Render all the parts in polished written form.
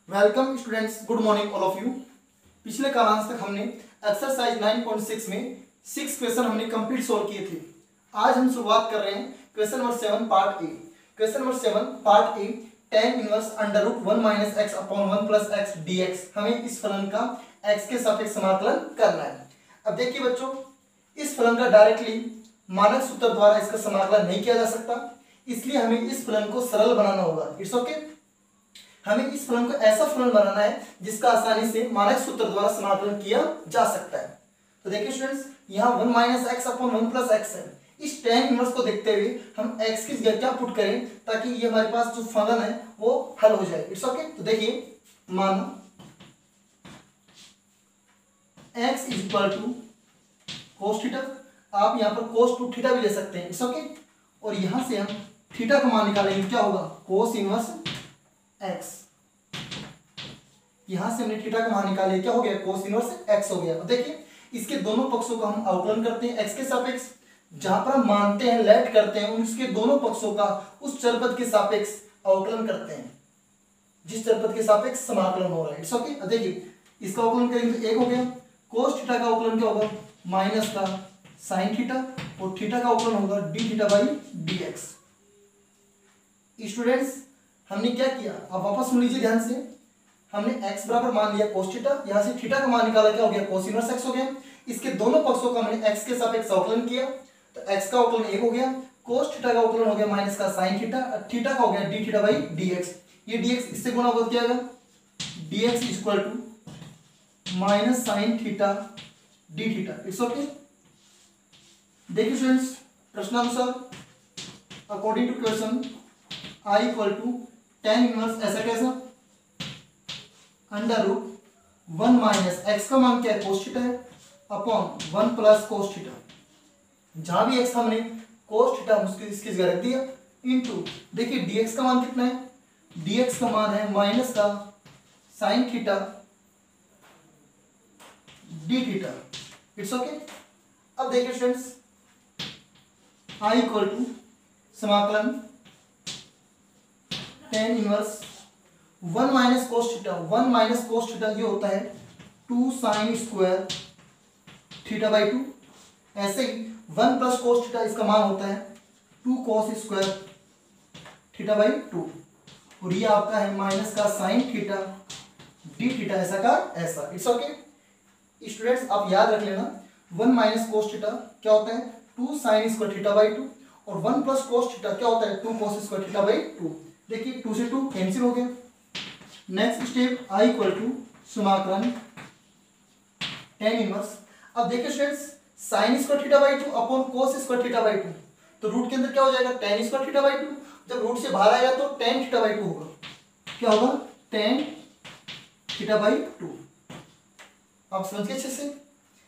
Welcome students, good morning all of you. पिछले class तक हमने एक्सरसाइज 9.6 में 6 क्वेश्चन हमने कंप्लीट सॉल्व किए थे। आज हम शुरुआत कर रहे हैं question number 7 part A. Question number 7 part A, tan inverse under root 1 minus x upon 1 plus x dx। हमें इस फलन का x के सापेक्ष समाकलन करना है। अब देखिए बच्चों, इस फलन का डायरेक्टली मानक सूत्र द्वारा इसका समाकलन नहीं किया जा सकता, इसलिए हमें इस फलन को सरल बनाना होगा। It's okay. हमें इस फलन को ऐसा फलन बनाना है जिसका आसानी से मानक सूत्र द्वारा समाकलन किया जा सकता है। तो देखिए स्टूडेंट्स, यहाँ 1 minus x upon 1 plus x है। इस tan इनवर्स को देखते हुए हम x की जगह क्या पुट करें ताकि ये हमारे पास जो फलन है वो हल हो जाए। It's okay. तो देखिए, मानो x is equal to cos theta. आप यहाँ पर कोस टू थीटा भी ले सकते हैं। It's okay. और यहाँ से हम थीटा का मान निकालेंगे, क्या होगा कोस इनवर्स x। यहां से हमने थीटा का मान निकाले, क्या हो गया कोस इनवर्स x हो गया। अब देखिए, इसके दोनों पक्षों का हम अवकलन करते हैं x के सापेक्ष। जहां पर हम मानते हैं, लेट करते हैं, उसके दोनों पक्षों का उस चरपद के सापेक्ष अवकलन करते हैं जिस चरपद के सापेक्ष समाकलन हो रहा है। It's okay. अब देखिए, इसका अवकलन करेंगे तो एक हो गया, कोस थीटा का अवकलन क्या होगा माइनस का साइन थीटा, और थीटा का अवकलन होगा D theta by D x. Students, हमने क्या किया, अब वापस सुन लीजिए ध्यान से। हमने x बराबर मान लिया cos थीटा, यहां से थीटा का मान निकाला, क्या हो गया cos इनवर्स x हो गया। इसके दोनों पक्षों का हमने x के सापेक्ष अवकलन किया, तो x का अवकलन 1 हो गया, cos थीटा का अवकलन हो गया माइनस का sin थीटा, थीटा का हो गया d थीटा बाई dx। ये dx इससे गुणा होकर क्या आएगा, dx equal to minus sin theta d theta. It's okay. देखिए स्टूडेंट्स, प्रश्नानुसार according to question i equal to tan inverse ऐसा कैसा अंडर रूट 1 माइनस एक्स का मान क्या है कोस थीटा है अपॉन 1 प्लस कोस थीटा। जहां भी x हमने कोस थीटा इसकी जगह रख दिया, इनटू देखिए dx का मान कितना है, dx का मान है माइनस का sine theta D theta. It's okay. अब देखिए स्टूडेंट्स, i इक्वल टू समाकलन tan inverse 1 minus cos theta, 1 minus cos theta ये होता है 2 साइन स्क्वायर थीटा बाई 2। ऐसे ही 1 प्लस कोस थीटा इसका मान होता है 2 कोस स्क्वायर थीटा बाई 2, और ये आपका है माइनस का साइन थीटा डी थीटा ऐसा का ऐसा। It's okay. स्टूडेंट्स, आप याद रख लेना, 1 माइनस कोस थीटा क्या होता है 2 साइन स्क्वायर थीटा बाई 2, और 1 प्लस कोस थीटा क्या होता है 2 कोस स्क्वायर थीटा बाई 2। देखिए 2 से 2 कैंसिल हो गया। Next step i equal to समाकलन tan इनवर्स। अब देखिए students, sine square theta by 2 upon cos square theta by 2, तो रूट के अंदर क्या हो जाएगा tan स्क्वायर थीटा बाई 2। जब रूट से बाहर आएगा तो tan थीटा बाई 2 होगा, क्या होगा tan थीटा बाई 2। आप समझ गए अच्छे से,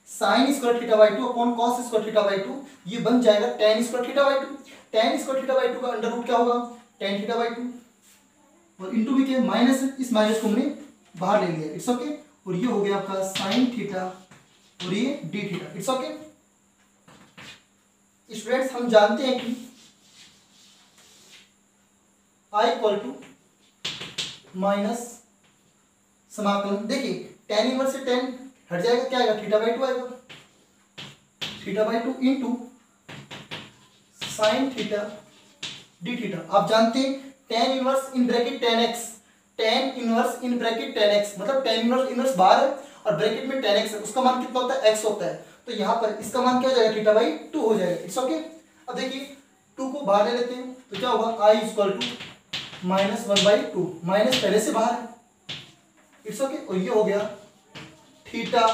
sign square theta by 2 upon cos square theta by 2, ये बन जाएगा tan square theta by 2। tan square theta by 2 का अंडर रूट क्या होगा tan थीटा बाई 2, और इंटू भी क्या माइनस, इस माइनस को हमने बाहर ले लिया। It's okay. और ये हो गया आपका साइन थीटा और ये D theta. It's okay. Students, हम जानते हैं कि i इक्वल टू माइनस समाकलन, देखिए tan इनवर्स से tan हट जाएगा, क्या आएगा थीटा बाई 2 आएगा, theta by 2 into sine theta D theta. आप जानते हैं tan inverse in bracket tan x, tan inverse in bracket tan x मतलब tan इनवर्स बाहर है और ब्रैकेट में tan x है, उसका मान कितना होता है x होता है, तो यहाँ पर इसका मान क्या हो जाएगा थीटा बाई 2 हो जाएगा। It's okay. अब देखिए 2 को बाहर ले लेते हैं, तो क्या होगा i equal to minus 1 by 2, माइनस पहले से बाहर है। It's okay. और ये हो गया थीटा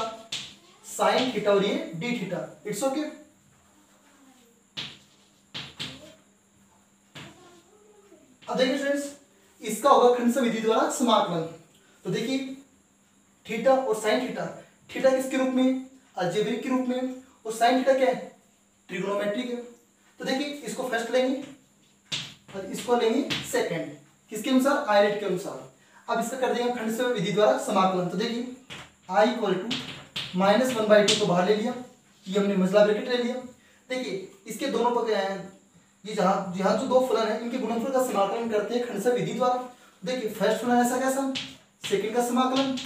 साइन थीटा और ये डी थीटा। It's okay. अब देखिए स्टूडेंट्स, इसका होगा खंड विधि द्वारा समाकलन। तो देखिए थीटा और साइन थीटा, थीटा किसके रूप में अलजेब्रिक के रूप में, और साइन थीटा क्या है ट्रिग्नोमेट्रिक है। तो देखिए इसको फर्स्ट लेंगे और इसको लेंगे सेकंड, किसके अनुसार आयलेट के अनुसार। अब इसका कर देंगे खंड विधि द्वारा समाकलन। तो देखिए i equal to minus 1 by 2 को बाहर ले लिया, ये हमने मजला ब्रैकेट ले लिया। देखिए इसके दोनों पक्ष, ये जहाँ जो दो फलन है इनके गुणनफल का समाकलन करते हैं खंड विधि द्वारा। देखिए फर्स्ट फलन ऐसा कैसा सेकंड का समाकलन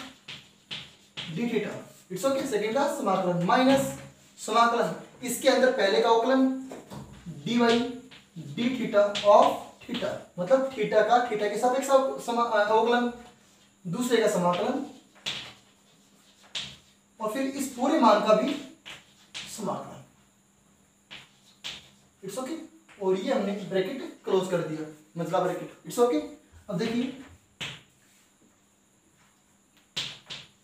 D theta, it's okay, second का समाकलन माइनस समाकलन इसके अंदर पहले का अवकलन dy D theta of theta, मतलब थीटा का थीटा के सापेक्ष अवकलन, दूसरे का समाकलन और फिर इस पूरे मान का भी समाकलन, इट्स ओके। और ये हमने ब्रैकेट क्लोज कर दिया, मतलब ब्रैकेट, इट्स ओके। अब देखिए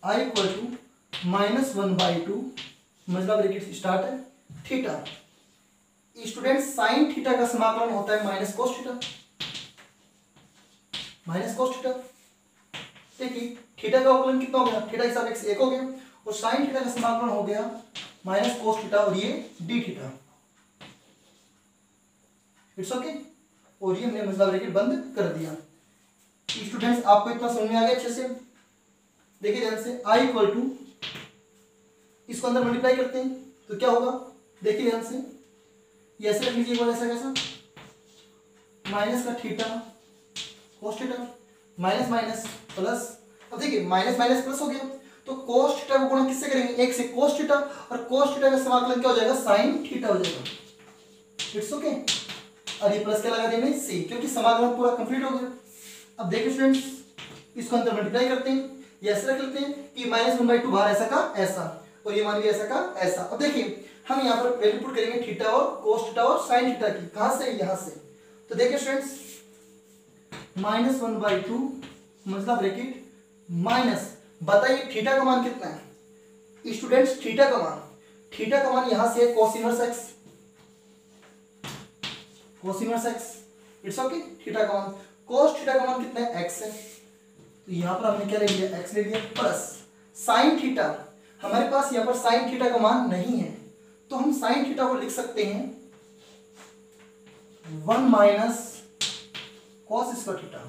i इक्वल टू -1/2 मतलब ब्रैकेट स्टार्ट है थीटा, स्टूडेंट साइन थीटा का समाकलन होता है minus cos theta, minus cos theta. देखिए थीटा का अवकलन कितना हो गया, थीटा के सापेक्ष 1 हो गया, और साइन थीटा का समाकलन हो गया माइनस कोस थीटा और ये डी थीटा, इट्स ओके। और ये हमने मतलब ब्रैकेट बंद कर दिया। स्टूडेंट्स आपको इतना समझ में आ गया अच्छे से? देखिए ध्यान से, i इक्वल टू इसको अंदर मल्टीप्लाई करते हैं तो क्या होगा, देखिए ध्यान से, ये ऐसे रख लीजिए एक बार, ऐसा कैसा, माइनस का theta cos theta minus minus plus. अब देखिए माइनस माइनस प्लस हो गया, तो कोस थीटा को गुणा किससे करेंगे, 1 से कोस थीटा, और कोस थीटा का समाकलन क्या हो जाएगा, साइन थीटा हो जाएगा, इट्स ओके। और ये प्लस क्या लगा देंगे, सी, क्योंकि समाकलन पूरा कंप्लीट हो गया। अब देखिए स्टूडेंट्स, इसको अंदर मल्टीप्लाई करते हैं, ये ऐसे रख लेते हैं कि -1/2 बाहर ऐसा का ऐसा, और ये मान लिया ऐसा का ऐसा। अब देखिए हम यहाँ पर वैल्यू पुट करेंगे थीटा और कोस थीटा और साइन थीटा की, कहां से, यहाँ से। तो देखिए स्टूडेंट्स, -1/2 मतलब ब्रैकेट माइनस, बताइए थीटा का मान कितना है स्टूडेंट्स, थीटा का मान यहां से cos inverse x, cos inverse x, it's okay. Theta का मान, cos थीटा का मान कितना है, x है, तो यहां पर हमने क्या ले लिया, x ले लिया, प्लस साइन थीटा, हमारे पास यहां पर साइन थीटा का मान नहीं है, तो हम साइन थीटा को लिख सकते हैं 1 minus cos square theta.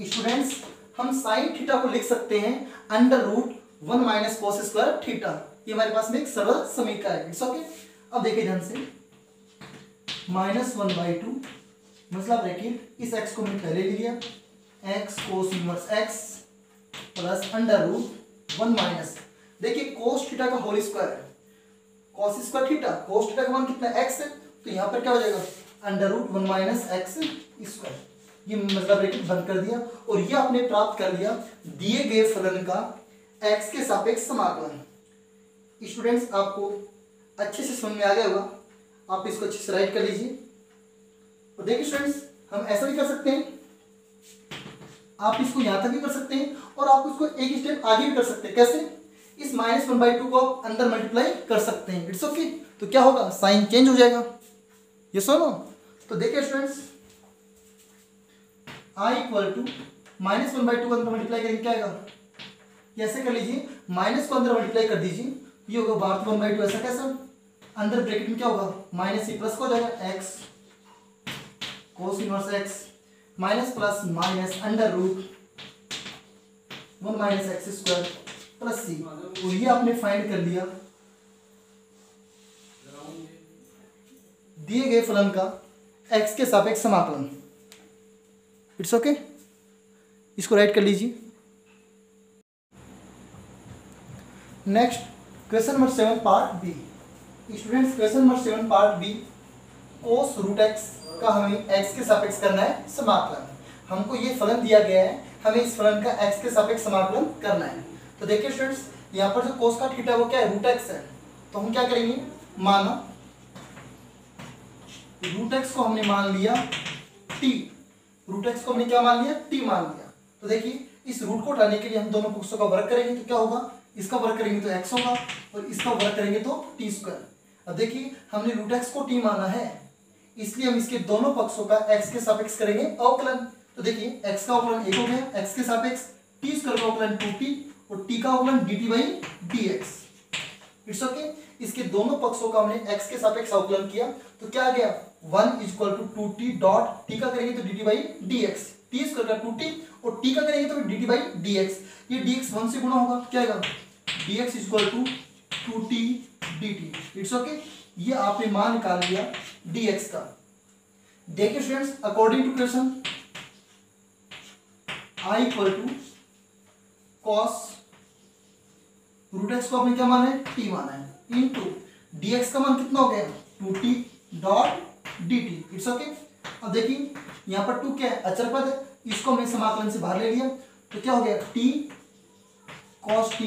Students हम साइन थीटा को लिख सकते हैं √1 माइनस cos स्क्वायर थीटा, ये हमारे पास में एक सरल समीकरण है, इट्स ओके। अब देखिए ध्यान से, -1/2 मतलब ब्रैकेट, इस x को मैंने पहले ले लिया, x cos inverse x plus √1 minus, देखिए cos थीटा का होल स्क्वायर है, cos square theta, cos theta का मान कितना x है, तो यहाँ पर क्या हो जाएगा, √1 माइनस x स्क्वायर, ये मतलब ब्रैकेट बंद कर दिया। और ये आपने प्राप्त कर लिया दिए गए फलन का x के सापेक्ष समाकलन। स्टूडेंट्स आपको अच्छे से समझ में आ गया होगा, आप इसको अच्छे से राइट कर लीजिए। और देखिए स्टूडेंट्स, हम ऐसा भी कर सकते हैं, आप इसको यहां तक भी कर सकते हैं, और आप इसको एक स्टेप आगे भी कर सकते हैं, कैसे, इस -1/2 को आप अंदर मल्टीप्लाई कर सकते हैं, इट्स ओके। तो क्या होगा, साइन चेंज हो जाएगा, ये सुनो। तो देखिए स्टूडेंट्स, i इक्वल टू -1/2 को अंदर मल्टीप्लाई करेंगे क्या आएगा, ऐसे कर लीजिए, माइनस को अंदर मल्टीप्लाई कर दीजिए, ये होगा बाहर 1/2, ऐसा कैसा, अंदर ब्रैकेट में क्या होगा, माइनस ही प्लस हो जाएगा, x cos inverse x minus plus minus √1 minus x square plus c, और ये आपने फाइंड कर लिया दिए गए फलन का x के सापेक्ष समाकलन, इट्स ओके। इसको राइट कर लीजिए। Next question number 7 part B. Students question number 7 part B, cos √x का हमें x के सापेक्ष करना है समाकलन। हमको ये फलन दिया गया है, हमें इस फलन का x के सापेक्ष समाकलन करना है। तो देखिए स्टूडेंट्स, यहाँ पर जो cos का थीटा वो क्या है, √x है, तो हम क्या करेंगे, माना √x को हमने मान लिया t, √x को हमने क्या मान लिया, t मान लिया। तो देखिए इस रूट को उठाने के लिए हम दोनों पक्षों का वर्ग करेंगे, तो क्या होगा, इसका वर्ग करेंगे तो x होगा, और इसका वर्ग करेंगे तो t स्क्वायर। अब देखिए हमने √x को t माना है, इसलिए हम इसके दोनों पक्षों का x के सापेक्ष करेंगे अवकलन। तो देखिए x का अवकलन 1 हो गया, x के सापेक्ष, t स्क्वायर का अवकलन 2t, और t का अवकलन dt/dx, इट्स ओके। इसके दोनों पक्षों का हमने x के सापेक्ष अवकलन किया, तो क्या आ गया, 1 = 2t डॉट t का करेंगे तो dt/dx, t स्क्वायर का 2t और t का करेंगे तो dt/dx, ये dx 1 से गुणा होगा, क्या आएगा, dx = 2t dt, it's okay. ये आपने मान निकाल लिया dx का। देखिए students, according to question i equal to cos root x को आपने क्या माना है, टी माना है, इनटू dx का मान कितना हो गया 2t dot dt। It's okay. अब देखिए यहाँ पर 2 क्या है, अचर पद है, इसको हमने समाकलन से बाहर ले लिया तो क्या हो गया t cos t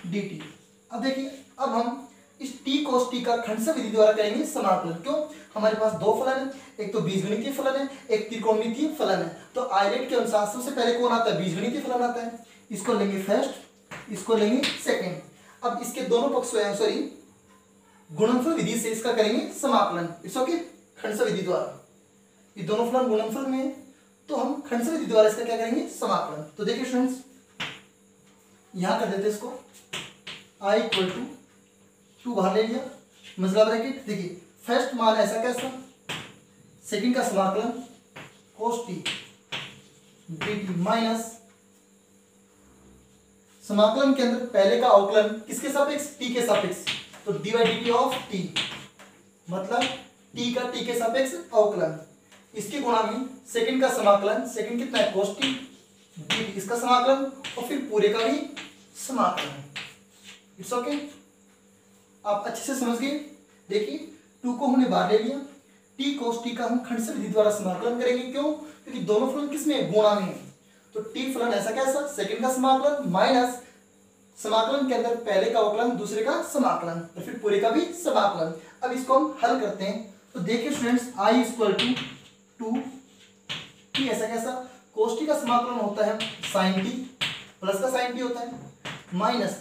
dt। अब देखिए अब हम इस t cos t का खंड विधि द्वारा करेंगे समाकलन। क्यों, हमारे पास दो फलन है, एक तो बीजगणितीय फलन है, एक त्रिकोणमितीय फलन है। तो आइलेट के अनुसार सबसे पहले कौन आता है, बीजगणितीय फलन आता है, इसको लेंगे फर्स्ट, इसको लेंगे सेकेंड। अब इसके दोनों पक्षों सॉरी गुणनफल विधि से इसका करेंगे समाकलन। इट्स ओके, खंड विधि द्वारा, ये दोनों फलन गुणनफल में है तो हम खंड विधि द्वारा इसका क्या करेंगे समाकलन। तो देखिए स्टूडेंट्स यहां कर देते इसको i इक्वल टू 2 बाहर ले लिया, मतलब ब्रैकेट देखिए फर्स्ट मान ऐसा कैसा, सेकंड का समाकलन cos t dt माइनस समाकलन के अंदर पहले का अवकलन किसके सापेक्ष, t के सापेक्ष, तो dy dt ऑफ t मतलब t का t के सापेक्ष अवकलन, इसके गुणा में सेकंड का समाकलन, सेकंड कितना है cos t dt, इसका समाकलन और फिर पूरे का भी समाकलन। इट्स ओके, आप अच्छे से समझ गए। देखिए 2 को हमने बाहर ले लिया, t cos t का हम खंड विधि द्वारा समाकलन करेंगे। क्यों, क्योंकि दोनों फलन किसमें, गुणा में। तो t फलन ऐसा कैसा, सेकंड का समाकलन माइनस समाकलन के अंदर पहले का अवकलन, दूसरे का समाकलन और फिर पूरे का भी समाकलन। अब इसको हम हल करते हैं तो देखिए students i equal to 2t ऐसा कैसा, cos t का समाकलन होता है sin t प्लस का sin t होता है माइनस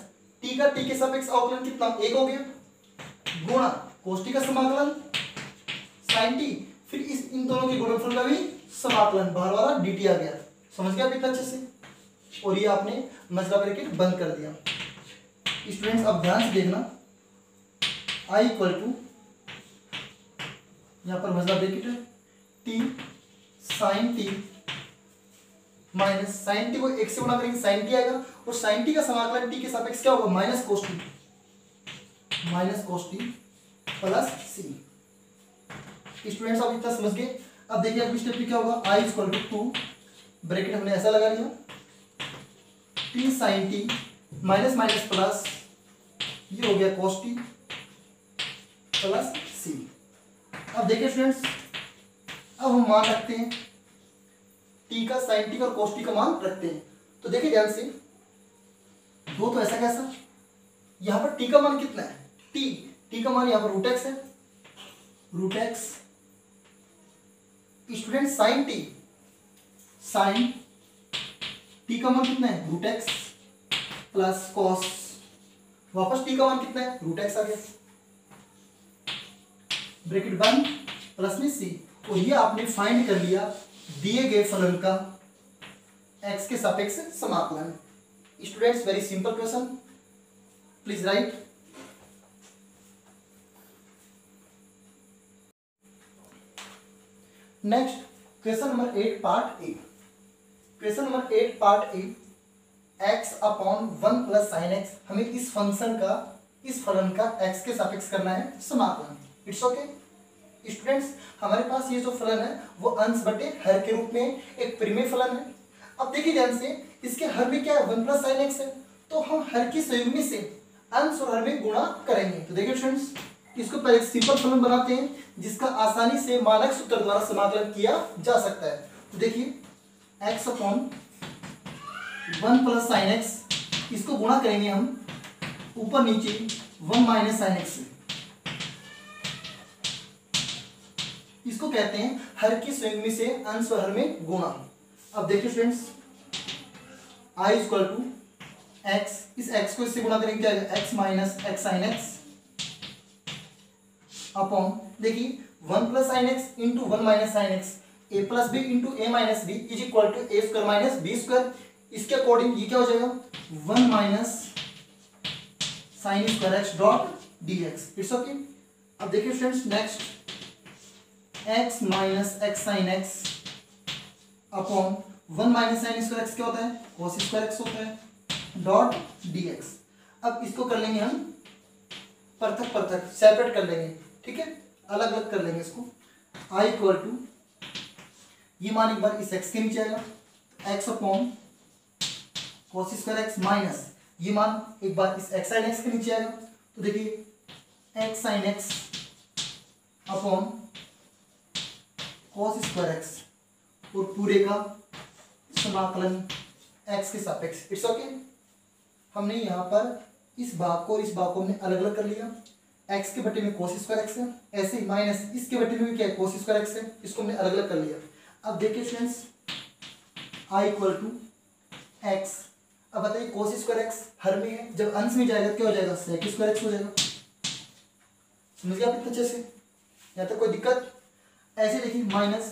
t का t के सापेक्ष अवकलन कितना, 1 हो गया, गुणा cos t का समाकलन sin t, फिर इन दोनों के गुणनफल का भी समाकलन, बाहर वाला dt आ गया। समझ गया इतना अच्छे से, और ये आपने मजला ब्रैकेट बंद कर दिया। स्टूडेंट्स अब ध्यान से देखना i इक्वल टू यहाँ पर मजला ब्रैकेट है t sin t minus sin t को 1 से गुणा करेंगे sin t आएगा, और sin t का समाकलन t के सापेक्ष क्या होगा, minus cos t plus c। Students अब इतना समझ गए। अब देखिए अगली स्टेप पे क्या होगा, i इक्वल टू 2 ब्रैकेट हमने ऐसा लगा लिया, t sin t minus minus plus, ये हो गया cos t प्लस c। अब देखिए स्टूडेंट्स अब हम मान रखते हैं t का sin t का और cos t का मान रखते हैं। तो देखिए ध्यान से दो तो ऐसा कैसा, यहां पर t का मान कितना है, t का मान यहां पर रूट एक्स है, root x. Student sin t का मान कितना है, रूट एक्स प्लस कॉस, वापस t का मान कितना है, रूट एक्स आ गया, ब्रैकेट बंद प्लस में c। और ये आपने फाइंड कर लिया दिए गए फलन का x के सापेक्ष समाकलन। Students very simple question, please write. Next question number 8 part A. Question number 8 part A, x upon 1 plus sine x, हमें इस फंक्शन का, इस फलन का x के सापेक्ष करना है समाकलन। It's okay. स्टूडेंट्स हमारे पास ये जो फलन है वो अंश बटे हर के रूप में एक परिमेय फलन है। अब देखिए ध्यान से, इसके हर में क्या है, 1 प्लस साइन एक्स है, तो हम हर की संयुग्मी से अंश और हर में गुणा करेंगे। तो देखिए स्टूडेंट्स इसको पहले एक सिंपल फलन बनाते हैं जिसका आसानी से मानक सूत्र द्वारा समाकलन किया जा सकता है। तो देखिए x upon 1 plus sine x, इसको गुणा करेंगे हम ऊपर नीचे 1 माइनस साइन एक्स से, इसको कहते हैं हर की संयुग्मी से अंश और हर में गुणा। अब देखिए students i equal to x, इस x को इससे गुणा करेंगे क्या आएगा, x minus x sine x upon देखिए 1 plus sine x into 1 minus sine x, a plus b into a minus b is equal to a square minus b square. इसके according ये क्या हो जाएगा, 1 minus sine square x dot D x. It's okay. अब देखिए friends next x minus x sine x upon 1 minus sine square x क्या होता है, cos स्क्वायर एक्स होता है डॉट डी एक्स। अब इसको कर लेंगे हम पृथक पृथक, सेपरेट कर लेंगे, ठीक है, अलग अलग कर लेंगे इसको। i इक्वल टू ये मान एक बार इस x के नीचे आएगा, x upon cos square x minus ये मान एक बार इस x sin x के नीचे आएगा, तो देखिए x sin x upon cos square x और पूरे का समाकलन x के सापेक्ष। It's okay. हमने यहाँ पर इस भाग को और इस भाग को हमने अलग अलग कर लिया, x के बटे में cos स्क्वायर एक्स है, ऐसे ही माइनस इसके बटे में भी क्या है cos स्क्वायर एक्स है, इसको हमने अलग अलग कर लिया। अब देखिए students i equal to x, अब बताइए cos स्क्वायर एक्स हर में है, जब अंश में जाएगा क्या हो जाएगा sec स्क्वायर एक्स हो जाएगा। समझ गया आप इतने अच्छे से, यहाँ तक कोई दिक्कत। ऐसे देखिए माइनस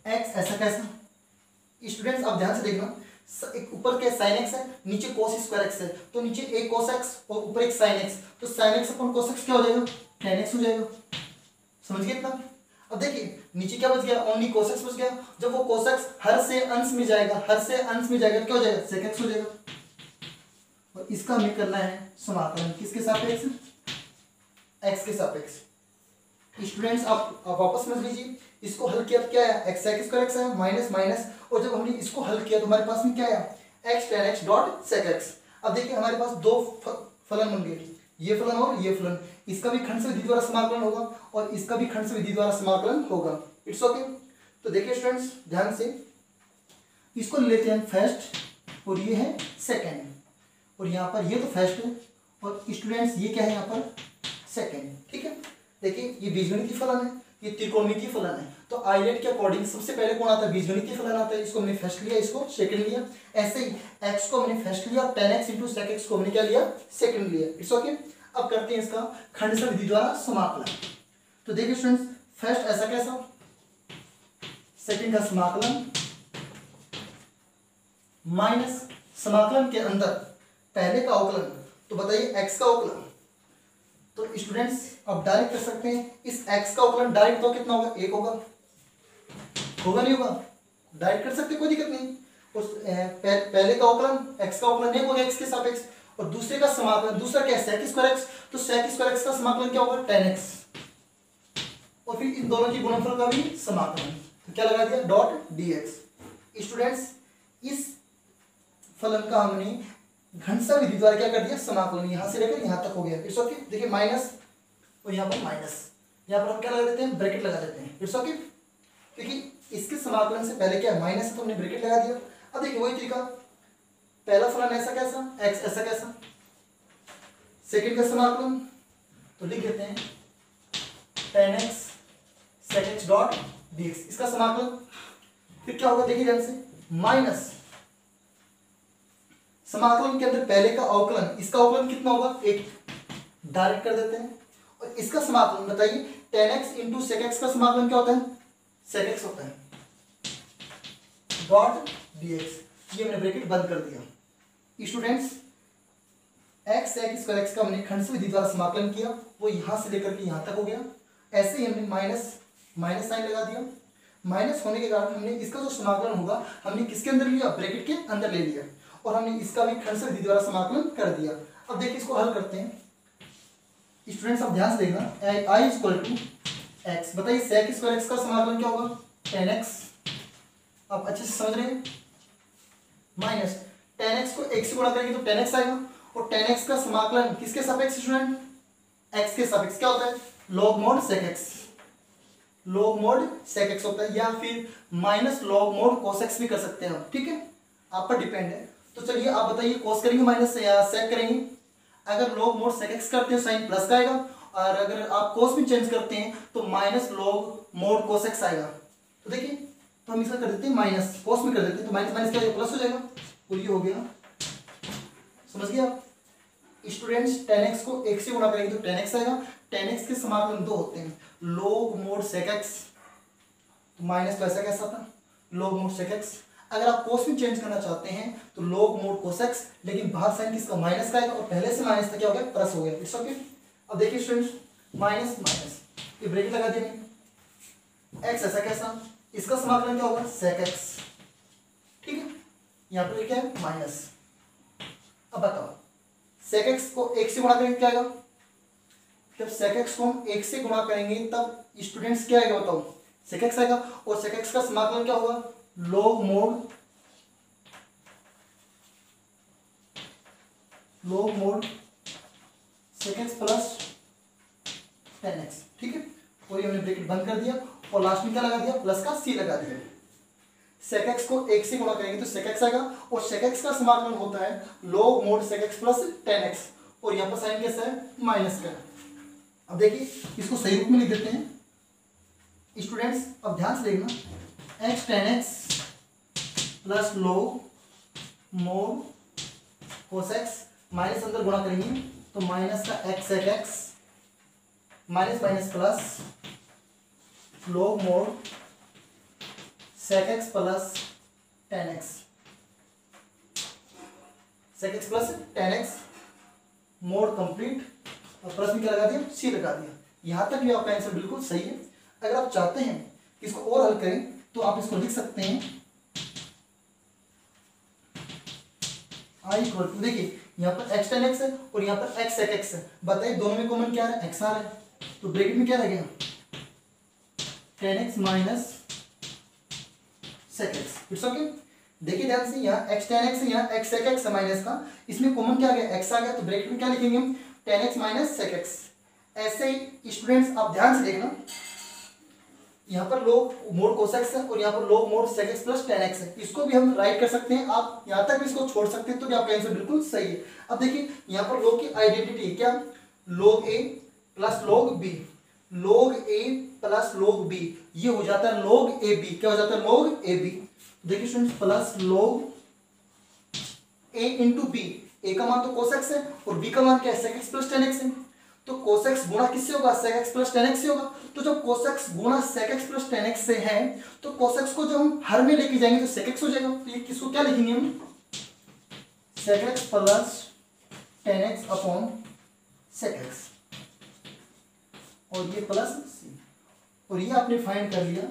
एक्स, ऐसा कैसा स्टूडेंट्स आप ध्यान से देखना, एक ऊपर क्या sin x है, नीचे cos स्क्वायर एक्स है, तो नीचे एक cos x और ऊपर एक sin x, तो sin x अपन cos x क्या हो जाएगा tan x हो जाएगा। समझ गए इतना। अब देखिए नीचे क्या बच गया, ओनली cos x बच गया, जब वो cos x हर से अंश में जाएगा, हर से अंश में जाएगा क्या हो जाएगा sec x हो जाएगा। और इसका हमें करना है समाकलन किसके सापेक्ष, x के सापेक्ष। स्टूडेंट्स आप वापस समझ लीजिए, इसको हल किया तो क्या है एक्स सेक स्क्वायर एक्स है माइनस माइनस, और जब हमने इसको हल किया तो हमारे पास में क्या है x tan x dot sec x. अब देखिए हमारे पास दो फलन बन गए, ये फलन और ये फलन, इसका भी खंड से विधि द्वारा समाकलन होगा और इसका भी खंड से विधि द्वारा समाकलन होगा। It's okay. तो देखिए स्टूडेंट्स ध्यान से, इसको लेते हैं फर्स्ट और ये है सेकेंड, और यहाँ पर ये तो फर्स्ट है और स्टूडेंट्स ये क्या है यहाँ पर सेकेंड। ठीक है, देखिए ये बीजगणितीय फलन है, ये त्रिकोणमितीय फलन है, तो आइलेट के अकॉर्डिंग सबसे पहले कौन आता है बीजगणितीय फलन आता है, इसको हमने फर्स्ट लिया, इसको सेकंड लिया। ऐसे ही x को हमने फर्स्ट लिया और tan x into sec x को हमने क्या लिया सेकंड लिया। It's okay. अब करते हैं इसका खंड विधि द्वारा समाकलन। तो देखिए स्टूडेंट्स फर्स्ट ऐसा कैसा, सेकंड का समाकलन माइनस समाकलन के अंदर पहले का अवकलन, तो बताइए x का अवकलन, तो स्टूडेंट्स अब डायरेक्ट कर सकते हैं, इस x का अवकलन डायरेक्ट तो कितना होगा एक होगा, होगा नहीं होगा, डायरेक्ट कर सकते कोई दिक्कत नहीं। उस पहले का अवकलन x का अवकलन एक होगा x के सापेक्ष, और दूसरे का समाकलन दूसरा क्या है sec स्क्वायर x, तो sec स्क्वायर x का समाकलन क्या होगा tan x, और फिर इन दोनों की गुणनफल का भी समाकलन, तो क्या लगा दिया डॉट dx। स्टूडेंट्स इस फलन का हमने घनसा विधि द्वारा क्या कर दिया समाकलन, यहां से लेकर यहां तक हो गया। It's okay. देखिए माइनस और यहाँ पर माइनस, यहाँ पर हम क्या लगा देते हैं ब्रैकेट लगा देते हैं। इट्स ओके, क्योंकि इसके समाकलन से पहले क्या है माइनस है तो हमने ब्रैकेट लगा दिया। अब देखिए वही तरीका, पहला फलन ऐसा कैसा x ऐसा कैसा, सेकंड का समाकलन तो लिख देते हैं tan x sec x dot dx, इसका समाकलन फिर क्या होगा देखिए ध्यान से, माइनस समाकलन के अंदर पहले का अवकलन, इसका अवकलन कितना होगा एक, डायरेक्ट कर देते हैं, और इसका समाकलन बताइए tan x into sec x का समाकलन क्या होता है सेक एक्स होता है डॉट dx, ये हमने ब्रैकेट बंद कर दिया। Students x sec square x का हमने खंड विधि द्वारा समाकलन किया, वो यहां से लेकर के यहां तक हो गया। ऐसे ही हमने माइनस माइनस साइन लगा दिया, माइनस होने के कारण हमने इसका जो समाकलन होगा हमने किसके अंदर लिया ब्रैकेट के अंदर ले लिया, और हमने इसका भी खंड विधि द्वारा समाकलन कर दिया। अब देखिए इसको हल करते हैं। स्टूडेंट्स आप ध्यान से देखना, i इक्वल टू एक्स, बताइए सेक स्क्वायर एक्स का समाकलन क्या होगा tan x, आप अच्छे से समझ रहे हैं, माइनस tan x को x से गुणा करेंगे तो tan x आएगा, और tan x का समाकलन किसके सापेक्ष स्टूडेंट x के सापेक्ष क्या होता है log mod sec x, log mod sec x होता है, या फिर minus log mod cos x भी कर सकते हैं हम। ठीक है, आप पर डिपेंड है। तो चलिए आप बताइए cos करेंगे माइनस से या sec करेंगे। अगर log mod sec x करते हैं साइन प्लस का आएगा, और अगर आप cos में चेंज करते हैं तो minus log mod cos x आएगा। तो देखिए तो हम इसका कर देते हैं माइनस, cos में कर देते हैं तो माइनस माइनस क्या प्लस हो जाएगा, और ये हो गया। समझ गए आप स्टूडेंट्स, tan x को x से गुणा करेंगे तो tan x आएगा, tan x के समाकलन दो होते हैं log mod sec x, तो माइनस तो ऐसा कैसा था log mod sec x। अगर आप cos में चेंज करना चाहते हैं तो log mod cos x, लेकिन बाहर साइन किसका माइनस का आएगा, और पहले से माइनस था क्या हो गया प्लस हो गया। It's okay. अब देखिए स्टूडेंट्स माइनस माइनस ये ब्रैकेट लगा दिया, x ऐसा कैसा, इसका समाकलन क्या होगा sec x। ठीक है, यहाँ पर क्या है माइनस। अब बताओ sec x को 1 से गुणा करेंगे क्या आएगा, जब sec x को हम 1 से गुणा करेंगे तब स्टूडेंट्स क्या आएगा बताओ sec x आएगा, और sec x का समाकलन क्या होगा log mod log mod sec x plus tan x, ठीक है। और ये हमने ब्रैकेट बंद कर दिया और लास्ट में क्या लगा दिया, प्लस का सी लगा दिया। sec x को 1 से गुणा करेंगे तो sec x आएगा और sec x का समाकलन होता है log mod sec x plus tan x, और यहाँ पर साइन कैसा है, माइनस का। अब देखिए इसको सही रूप में लिख देते हैं स्टूडेंट्स, अब ध्यान से देखना, x tan x plus log mod cos x minus अंदर गुणा करेंगे तो माइनस का x sec x minus minus plus log mod sec x plus tan x, sec x plus tan x mode complete, और प्लस में क्या लगा दिया, सी लगा दिया। यहां तक भी आपका आंसर बिल्कुल सही है। अगर आप चाहते हैं कि इसको और हल करें तो आप इसको लिख सकते हैं आई इक्वल टू, देखिए यहाँ पर x tan x है और यहाँ पर x sec x है। बताइए दोनों में कॉमन क्या है, x आ रहा है, तो ब्रैकेट में क्या रहेगा, tan x minus sec x। It's okay. देखिए ध्यान से, यहाँ x tan x है, यहाँ x sec x है माइनस का, इसमें कॉमन क्या आ गया, x आ गया, तो ब्रैकेट में क्या लिखेंगे हम, tan x minus sec x। ऐसे ही स्टूडेंट्स आप ध्यान से देखना, यहाँ पर log mod cos x है और यहाँ पर log mod sec x plus tan x है, इसको भी हम राइट कर सकते हैं। आप यहाँ तक भी इसको छोड़ सकते हैं तो भी आपका आंसर बिल्कुल सही है। अब देखिए यहाँ पर log की आइडेंटिटी है क्या, log a plus log b, log a plus log b, ये हो जाता है log ab, क्या हो जाता है, log ab। देखिए students, plus log a into b, a का मान तो cos x है और b का मान क्या है, sec x plus tan x है, तो cos x गुणा किससे होगा, sec x plus tan x से होगा। तो जब cos x गुणा sec x plus tan x से है तो cos x को जब हम हर में लेके जाएंगे तो sec x हो जाएगा। तो ये किसको क्या लिखेंगे हम, sec x plus tan x upon sec x, और ये प्लस c, और ये आपने फाइंड कर लिया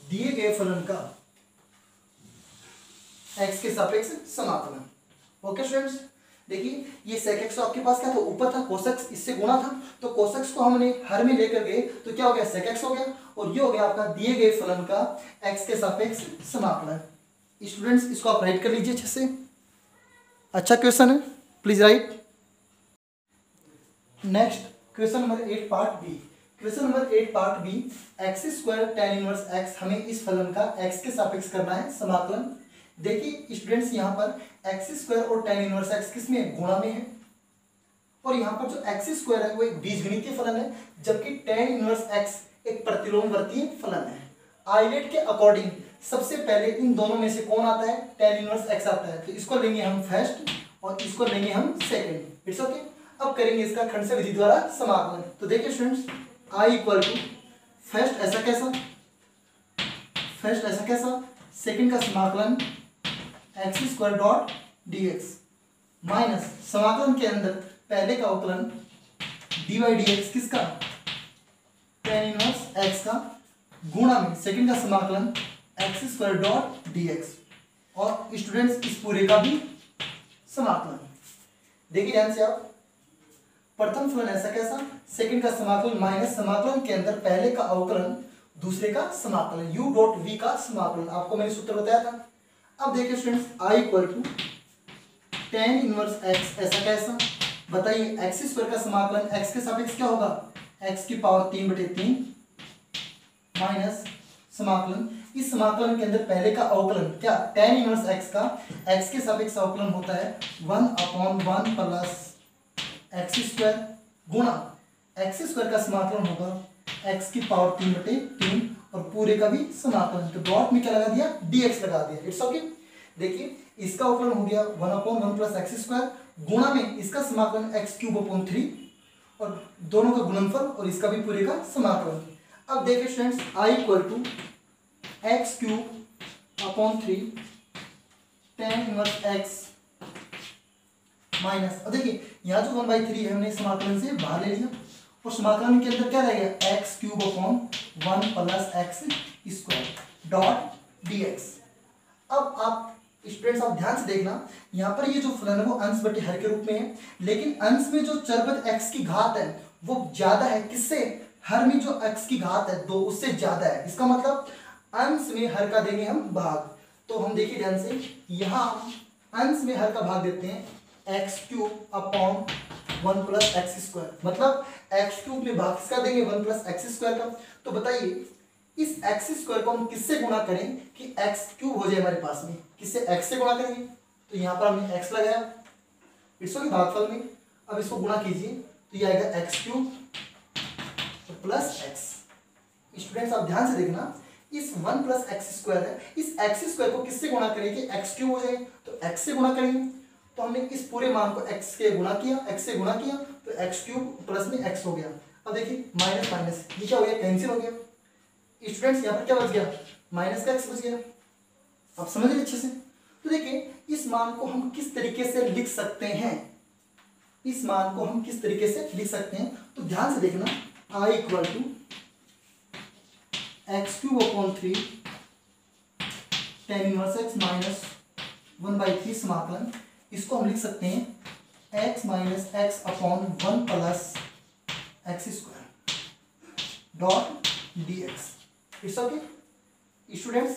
दिए गए फलन का x के सापेक्ष समाकलन। ओके स्टूडेंट्स, देखिए ये sec x तो आपके पास क्या था, ऊपर था, cos x इससे गुणा था, तो cos x को हमने हर में लेकर गए तो क्या हो गया, sec x हो गया, और ये हो गया आपका दिए गए फलन का x के सापेक्ष समाकलन। स्टूडेंट्स इसको आप राइट कर लीजिए अच्छे से, अच्छा क्वेश्चन है, please write. Next question number 8 part B. Question number 8 part B, x square tan inverse x, हमें इस फलन का x के सापेक्ष करना है समाकलन। देखिए स्टूडेंट्स यहाँ पर एक्स स्क्वायर और tan इनवर्स x किस में, गुणा में है, और यहाँ पर जो एक्स स्क्वायर है वो एक बीजगणितीय फलन है, जबकि tan इनवर्स x एक प्रतिलोमवर्तीय फलन है। आइलेट के अकॉर्डिंग सबसे पहले इन दोनों में से कौन आता है, tan इनवर्स x आता है, तो इसको लेंगे हम फर्स्ट और इसको लेंगे हम सेकंड। It's okay. अब करेंगे इसका खंड से विधि द्वारा समाकलन। तो देखिए students, i equal to first ऐसा कैसा, फर्स्ट ऐसा कैसा, सेकंड का समाकलन x square dot dx minus समाकलन के अंदर पहले का अवकलन dy dx किसका, tan इनवर्स x का, गुणा में सेकंड का समाकलन एक्स स्क्वायर डॉट dx, और स्टूडेंट्स इस पूरे का भी समाकलन। देखिए ध्यान से आप, प्रथम फलन ऐसा कैसा, सेकंड का समाकलन माइनस समाकलन के अंदर पहले का अवकलन दूसरे का समाकलन u डॉट v का समाकलन, आपको मैंने सूत्र बताया था। अब देखिए students, i equal to tan inverse x ऐसा कैसा, बताइए एक्स स्क्वायर का समाकलन x के सापेक्ष क्या होगा, x की पावर 3/3 माइनस समाकलन, इस समाकलन के अंदर पहले का अवकलन क्या, tan इनवर्स x का x के सापेक्ष अवकलन होता है 1/1 प्लस एक्स स्क्वायर, गुणा एक्स स्क्वायर का समाकलन होगा x की पावर 3/3 और पूरे का भी समाकलन, तो डॉट में क्या लगा दिया, dx लगा दिया। It's okay. देखिए इसका अवकलन हो गया 1/1 प्लस एक्स स्क्वायर, गुणा में इसका समाकलन x³ 3 और दोनों का गुणनफल और इसका भी पूरे का समाकलन। अब देखिए students, i equal to x³ 3 tan inverse x minus, अब देखिए यहाँ जो 1/3 है हमने समाकलन से बाहर ले लिया और समाकलन के अंदर क्या रहेगा, x³ 1 plus X square dot dx। अब आप स्टूडेंट्स आप ध्यान से देखना, यहाँ पर ये जो फलन है वो अंश बटे हर के रूप में है, लेकिन अंश में जो चरपद x की घात है वो ज्यादा है किससे, हर में जो x की घात है 2 उससे ज्यादा है। इसका मतलब अंश में हर का देंगे हम भाग, तो हम देखिए ध्यान से, यहाँ अंश में हर का भाग देते हैं x cube upon 1 plus X square, मतलब एक्स क्यूब में भाग किसका देंगे 1 प्लस एक्स स्क्वायर का। तो बताइए इस एक्स स्क्वायर को हम किससे गुणा करें कि एक्स क्यूब हो जाए हमारे पास में, किससे एक्स से गुणा करेंगे। तो यहाँ पर हमने एक्स लगाया इसको के भागफल में, अब इसको गुणा कीजिए तो ये आएगा x cube plus x. Students आप ध्यान से देखना, इस 1 प्लस एक्स स्क्वायर है, इस एक्स स्क्वायर को किससे गुणा करें कि एक्स क्यूब हो जाए, तो एक्स से गुणा करेंगे। तो हमने इस पूरे मान को एक्स से गुणा किया, एक्स से गुणा किया तो एक्स क्यूब प्लस में एक्स हो गया। अब देखिए माइनस माइनस ये क्या हो गया, कैंसिल हो गया। स्टूडेंट्स यहाँ पर क्या बच गया, माइनस का एक्स बच गया। आप समझ रहे अच्छे से। तो देखिए इस मान को हम किस तरीके से लिख सकते हैं, इस मान को हम किस तरीके से लिख सकते हैं, तो ध्यान से देखना, i equal to x cube upon 3 tan inverse x minus 1/3 समाकलन, इसको हम लिख सकते हैं x minus x upon 1 plus X square dot D x. It's okay students,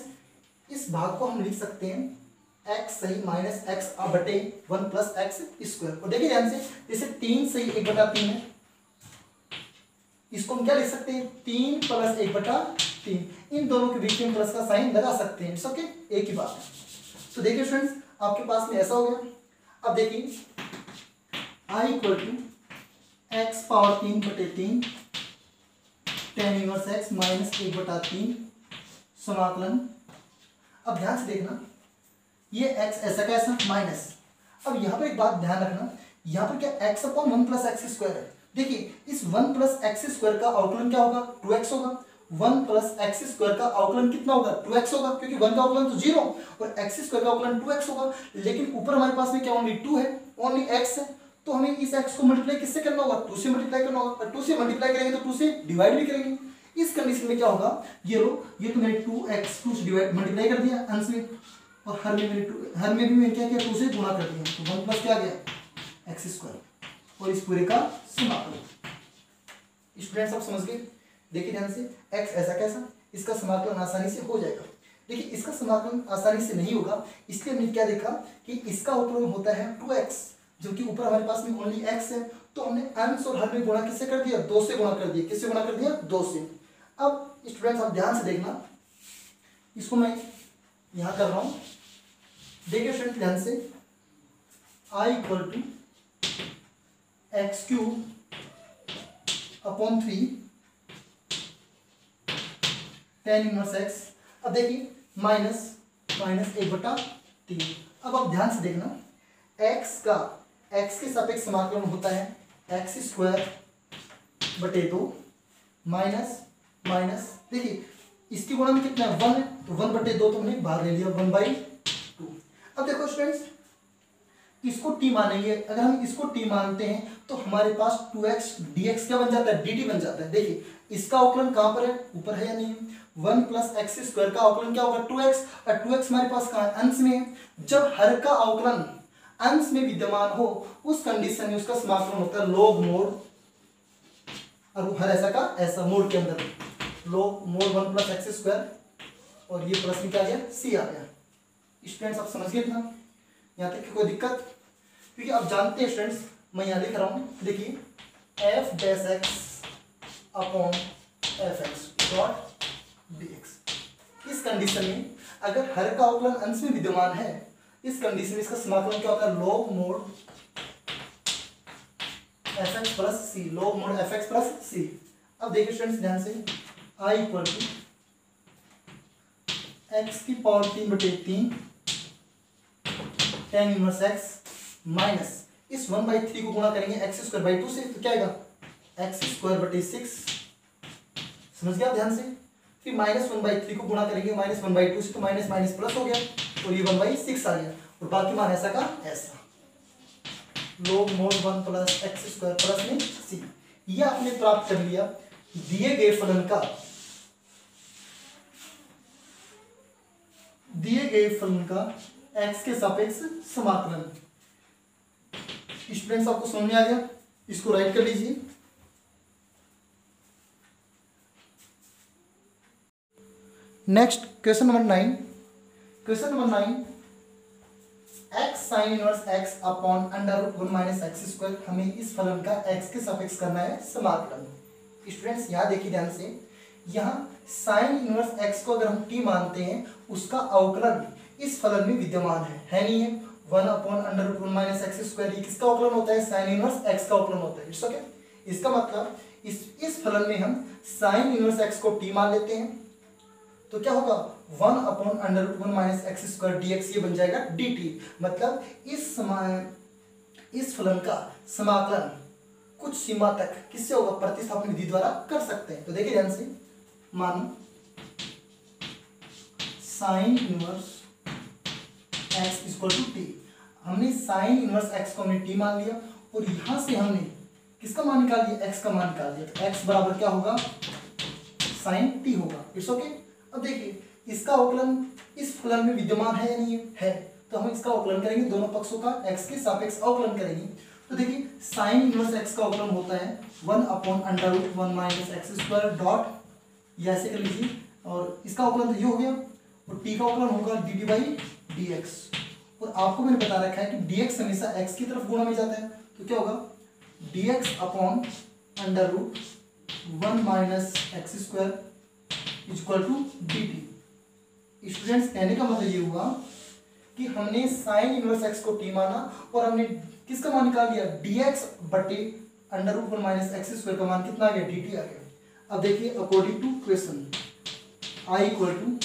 इस भाग को हम लिख सकते हैं x सही माइनस एक्स बटे 1 प्लस एक्स स्क्वायर। और देखिए ध्यान से, जैसे 3 सही 1/3 है, इसको हम क्या लिख सकते हैं 3 प्लस 1/3, इन दोनों के बीच में प्लस का साइन लगा सकते हैं। इट्स ओके, एक ही बात है। तो देखिए स्टूडेंट्स आपके पास में ऐसा हो गया। अब देखिए i equal to x power 3/3 tan inverse x minus 1/3 समाकलन। अब ध्यान से देखना, ये x ऐसा कैसा माइनस। अब यहाँ पर एक बात ध्यान रखना, यहाँ पर क्या x upon 1 plus X square है। देखिए इस 1 प्लस एक्स स्क्वायर का अवकलन क्या होगा 2x होगा। 1 प्लस एक्स स्क्वायर का अवकलन कितना होगा 2x होगा, क्योंकि 1 का अवकलन तो 0 और एक्स स्क्वायर का अवकलन 2x होगा। लेकिन ऊपर हमारे पास में क्या ओनली 2 है, ओनली x है, तो हमें इस x को मल्टीप्लाई किससे करना होगा 2 से मल्टीप्लाई करना होगा। और 2 से मल्टीप्लाई करेंगे तो 2 से डिवाइड भी करेंगे। इस कंडीशन में क्या होगा, ये लो ये तो मैंने 2x 2 से डिवाइड मल्टीप्लाई कर दिया अंश में, और हर में भी मैंने क्या किया 2 से गुणा कर दिया, तो 1 प्लस क्या आ गया एक्स स्क्वायर और इस पूरे का समाकलन। स्टूडेंट्स आप समझ गए। देखिए ध्यान से, x ऐसा कैसा, इसका समाकलन आसानी से हो जाएगा। देखिए इसका समाकलन आसानी से नहीं होगा, इसलिए हमने क्या देखा कि इसका अवकलन होता है 2x, जो कि ऊपर हमारे पास में ओनली x है, तो हमने अंश और हर में गुणा किससे कर दिया 2 से गुणा कर दिया। किससे गुणा कर दिया 2 से। अब स्टूडेंट्स आप ध्यान से देखना, इसको मैं यहां कर रहा हूं, देखिए स्टूडेंट ध्यान से, i equal to x cube upon 3 tan inverse x. अब देखिए माइनस 1/3। अब आप ध्यान से देखना, x का x के सापेक्ष समाकलन होता है एक्स स्क्वायर बटे 2 माइनस माइनस, देखिए इसकी गुणा में कितना है 1 है, तो 1/2 तो हमने भाग ले लिया 1/2। अब देखो स्टूडेंट्स, इसको t मानेंगे, अगर हम इसको t मानते हैं तो हमारे पास 2x dx क्या बन जाता है dt बन जाता है। देखिए इसका अवकलन कहां पर है, ऊपर है या नहीं, 1 प्लस एक्स स्क्वायर का अवकलन क्या होगा 2x, और 2x हमारे पास कहां है अंश में है। जब हर का अवकलन अंश में विद्यमान हो उस कंडीशन में उसका समाकलन होता है log मोड, और वो हर ऐसा का ऐसा मोड के अंदर log mode 1 plus X square, और ये प्लस में क्या आ गया c आ गया। स्टूडेंट्स आप समझ गए ना, यहाँ तक कोई दिक्कत, क्योंकि आप जानते हैं स्टूडेंट्स मैं यहाँ लिख रहा हूँ, देखिए F dash x upon F x dot D x. इस कंडीशन में अगर हर का अवकलन अंश में विद्यमान है, इस कंडीशन में इसका समाकलन क्या होता है log mod F X plus C, log mod F X plus C. अब देखिए स्टूडेंट्स ध्यान से, i इक्वल टू एक्स की power 3/3 tan inverse x minus इस 1/3 को गुणा करेंगे एक्स स्क्वायर बाई 2 से, तो क्या आएगा एक्स स्क्वायर बटे 6। समझ गया ध्यान से। फिर माइनस 1/3 को गुणा करेंगे माइनस 1/2 से, तो माइनस माइनस प्लस हो गया, और ये 1/6 आ गया, और बाकी मान ऐसा का ऐसा log mode 1 plus X square plus में सी। ये आपने प्राप्त कर लिया दिए गए फलन का x के सापेक्ष समाकलन। स्टूडेंट्स आपको समझ में आ गया, इसको राइट कर लीजिए। Next question number 9। Question number 9, x sine inverse x upon under root 1 minus x square, हमें इस फलन का एक्स के सापेक्ष करना है समाकलन। स्टूडेंट्स यहाँ देखिए ध्यान से, यहाँ साइन इनवर्स एक्स को अगर हम टी मानते हैं, उसका अवकलन इस फलन में विद्यमान है नहीं है? 1 upon under root 1 minus x square, ये किसका अवकलन होता है? साइन इनवर्स एक्स का अवकलन होता है। It's okay. इसका मतलब इस फलन में हम साइन इनवर्स एक्स को टी मान लेते हैं, तो क्या होगा? 1 upon under root 1 minus x square dx, ये बन जाएगा dt। मतलब इस फलन का समाकलन कुछ सीमा तक किससे होगा? प्रतिस्थापन विधि द्वारा कर सकते हैं। तो देखिए ध्यान से, मानो sine inverse x equal to T, हमने साइन इनवर्स एक्स को हमने टी मान लिया और यहां से हमने किसका मान निकाल दिया? एक्स का मान निकाल दिया। तो एक्स बराबर क्या होगा? साइन टी होगा। It's okay. अब देखिए, इसका अवकलन इस फलन में विद्यमान है या नहीं है? तो हम इसका अवकलन करेंगे, दोनों पक्षों का एक्स के सापेक्ष अवकलन करेंगे। तो देखिए, साइन इनवर्स एक्स का अवकलन होता है 1 upon under root 1 minus x square dot, या ऐसे कर लीजिए, और इसका अवकलन तो ये हो गया, और टी का अवकलन होगा dt बाई dx। और आपको मैंने बता रखा है कि dx हमेशा x की तरफ गुणा में जाता है, तो क्या होगा? dx upon under root 1 minus x square equal to dt। Students, कहने का मतलब ये हुआ कि हमने साइन इनवर्स एक्स को टी माना और हमने किसका मान निकाल लिया? dx बटे under root 1 minus x square का मान कितना आ गया? dt आ गया। अब देखिए, according to question i equal to,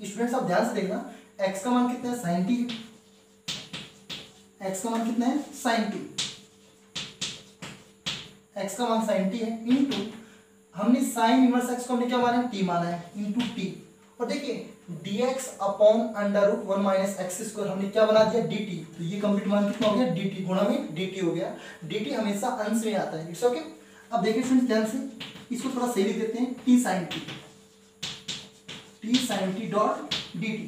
students आप ध्यान से देखना, x का मान कितना है? Sign T. x का मान कितना है? Sign T. x का मान साइन टी है, इनटू हमने साइन इनवर्स एक्स को हमने क्या माना है? टी माना है, इनटू टी। और देखिए, dx upon under root 1 minus x square हमने क्या बना दिया? dt। तो ये कंप्लीट मान कितना हो गया? dt, गुणा में dt हो गया। dt हमेशा अंश में आता है। It's okay. अब देखिए फ्रेंड्स, ध्यान से इसको थोड़ा सही लिख देते हैं, t sin t dot dt।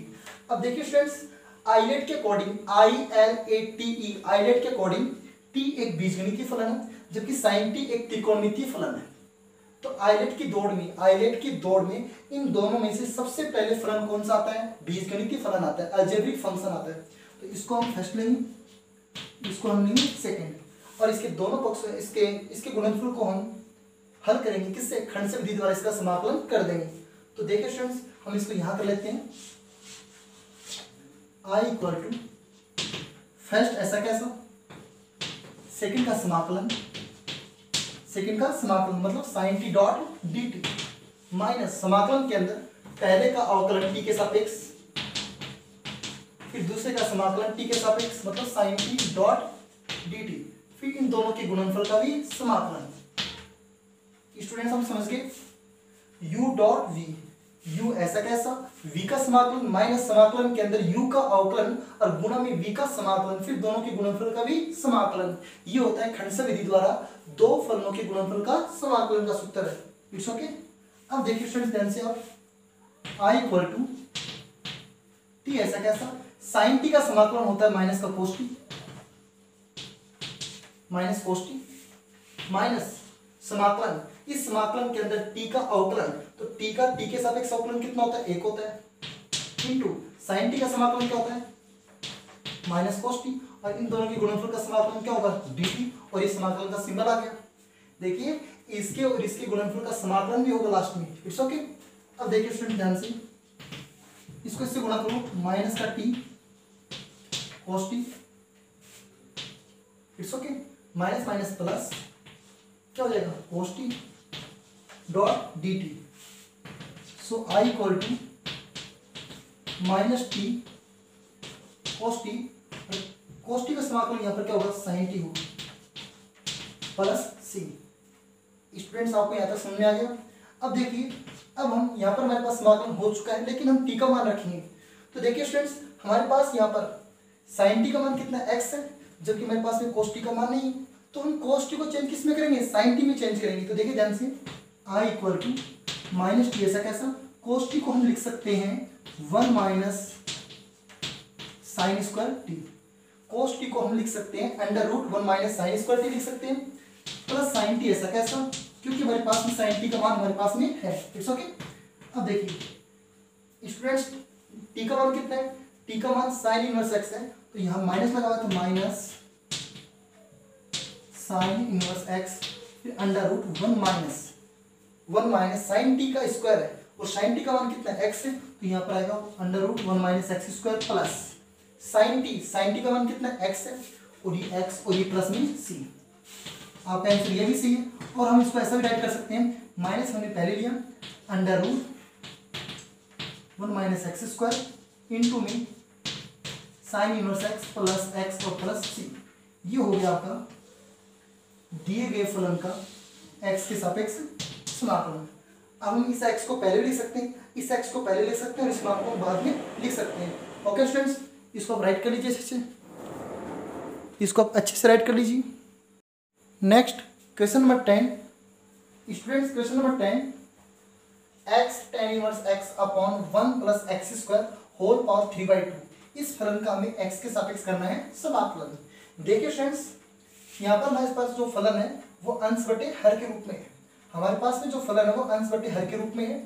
अब देखिए फ्रेंड्स, आइलेट के अकॉर्डिंग, ILATE, आइलेट के अकॉर्डिंग t एक बीजगणितीय फलन है, जबकि sin t एक त्रिकोणमितीय फलन है। तो आइलेट की दौड़ में इन दोनों में से सबसे पहले फलन कौन सा आता है? बीजगणितीय फलन आता है, अलजेब्रिक फंक्शन आता है। तो इसको हम फर्स्ट लेंगे, इसको हम लेंगे सेकंड, और इसके दोनों पक्ष इसके गुणनफल को हम हल करेंगे किससे? खंड विधि द्वारा इसका समाकलन कर देंगे। तो देखिए स्टूडेंट्स, हम इसको यहां कर लेते हैं, i इक्वल टू फर्स्ट ऐसा कैसा, सेकंड का समाकलन मतलब sine T dot D T, minus समाकलन के अंदर पहले का अवकलन टी के सापेक्ष, फिर दूसरे का समाकलन टी के सापेक्ष मतलब sine T dot D t, फिर इन दोनों के गुणनफल का भी समाकलन। स्टूडेंट्स हम समझ गए, u डॉट v, u ऐसा कैसा, v का समाकलन माइनस समाकलन के अंदर u का अवकलन और गुणा में v का समाकलन, फिर दोनों के गुणनफल का भी समाकलन। ये होता है खंड विधि द्वारा दो फलनों के गुणनफल का समाकलन का सूत्र है। It's okay. अब देखिए स्टूडेंट्स ध्यान से आप, i इक्वल टू t ऐसा कैसा, साइन t का समाकलन होता है माइनस का कोस t, माइनस समाकलन, इस समाकलन के अंदर t का अवकलन, तो t का t के सापेक्ष अवकलन कितना होता है? 1 होता है, इनटू साइन t का समाकलन क्या होता है? माइनस कोस t, और इन दोनों के गुणनफल का समाकलन क्या होगा? dt, और इस समाकलन का सिंबल आ गया। देखिए इसके और इसके गुणनफल का समाकलन भी होगा लास्ट में। It's okay. अब देखिए स्टूडेंट ध्यान से, इसको इससे गुणा करो, माइनस का t cos t, it's okay, minus minus plus क्या हो जाएगा? Cos T dot D T. So I equal to minus T cos T का समाकलन यहाँ पर क्या होगा? साइन टी होगा प्लस सी। स्टूडेंट्स आपको यहाँ तक समझ में आ गया? अब देखिए, अब हम यहाँ पर हमारे पास समाकलन हो चुका है, लेकिन हम टी का मान रखेंगे। तो देखिए स्टूडेंट्स, हमारे पास यहाँ पर साइन टी का मान कितना x है, जबकि हमारे पास में कोस टी का मान नहीं है, तो हम कोस टी को चेंज किस में करेंगे? साइन टी में चेंज करेंगे। तो देखिए ध्यान से, i equal to minus t ऐसा कैसा, कोस टी को हम लिख सकते हैं 1 minus sine square T, cos T को हम लिख सकते हैं under root 1 minus sine square T लिख सकते हैं, प्लस साइन टी ऐसा कैसा, क्योंकि हमारे पास में साइन टी का मान हमारे पास में है। It's okay. अब देखिए स्टूडेंट्स, टी का मान कितना है? टी का मान साइन इनवर्स एक्स है, तो यहाँ माइनस लगा हुआ है, तो माइनस साइन इनवर्स एक्स, फिर under root one minus sine T का स्क्वायर है, और साइन टी का मान कितना है एक्स है, तो यहाँ पर आएगा under root one minus x square plus sine T का मान कितना है एक्स है, और ये एक्स और ये प्लस में सी। आपका आंसर ये भी सही है। और हम इसको ऐसा भी राइट कर सकते हैं, माइनस हमने पहले लिया under root one minus x square into में sine inverse X plus X और प्लस सी। ये हो गया आपका दिए गए फलन का एक्स के सापेक्ष समाकलन। अब हम इस एक्स को पहले लिख सकते हैं, इस एक्स को पहले लिख सकते हैं और इस मान को बाद में लिख सकते हैं। ओके स्टूडेंट्स, इसको आप राइट कर लीजिए अच्छे से, इसको आप अच्छे से राइट कर लीजिए। Next question number 10। Students question number 10, X tan inverse x upon one plus X square whole power 3/2। इस फलन का हमें एक्स के सापेक्ष करना है समाकलन। देखिए फ्रेंड्स, यहाँ पर हमारे पास जो फलन है वो अंश बटे हर के रूप में है। हमारे पास में जो फलन है वो अंश बटे हर के रूप में है,